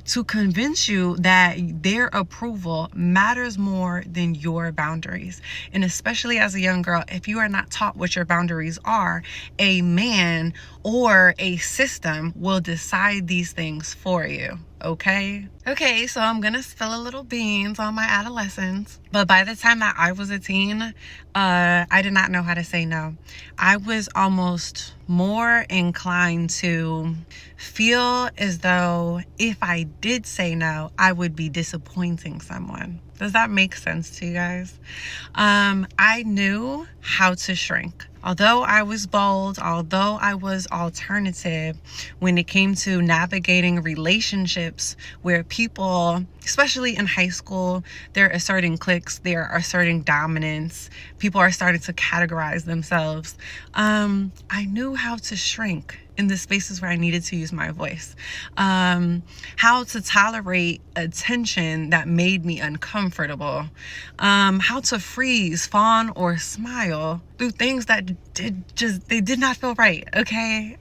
to convince you that their approval matters more than your boundaries. And especially as a young girl, if you are not taught what your boundaries are, a man or a system will decide these things for you. Okay, so I'm gonna spill a little beans on my adolescence. But by the time that I was a teen, I did not know how to say no. I was almost more inclined to feel as though if I did say no, I would be disappointing someone. Does that make sense to you guys? I knew how to shrink. Although I was bold, although I was alternative, when it came to navigating relationships where people, especially in high school, they're asserting cliques, they're asserting dominance, people are starting to categorize themselves. I knew how to shrink in the spaces where I needed to use my voice. How to tolerate attention that made me uncomfortable. How to freeze, fawn, or smile through things that they did not feel right, okay?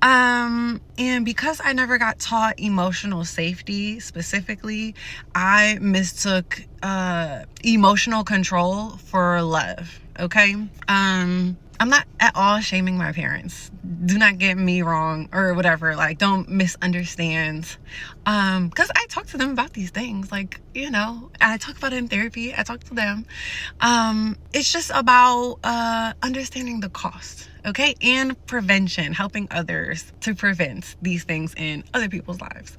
And because I never got taught emotional safety specifically, I mistook emotional control for love, okay? I'm not at all shaming my parents. Do not get me wrong or whatever. Like, don't misunderstand. Because I talk to them about these things. Like, you know, I talk about it in therapy. I talk to them. It's just about understanding the cost, okay? And prevention, helping others to prevent these things in other people's lives.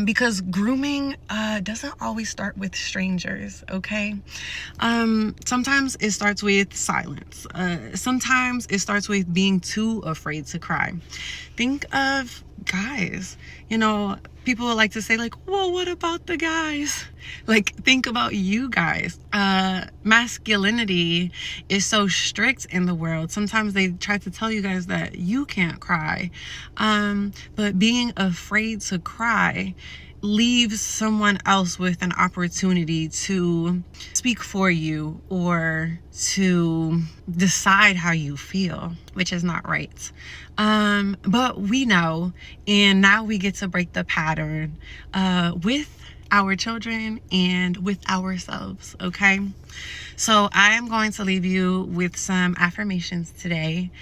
Because grooming doesn't always start with strangers, okay? Sometimes it starts with silence. Sometimes it starts with being too afraid to cry. Think of guys. You know, people like to say like, well, what about the guys? Like, think about you guys. Masculinity is so strict in the world. Sometimes they try to tell you guys that you can't cry. But being afraid to cry leaves someone else with an opportunity to speak for you or to decide how you feel, which is not right. But we know, and now we get to break the pattern with our children and with ourselves, okay? So I am going to leave you with some affirmations today.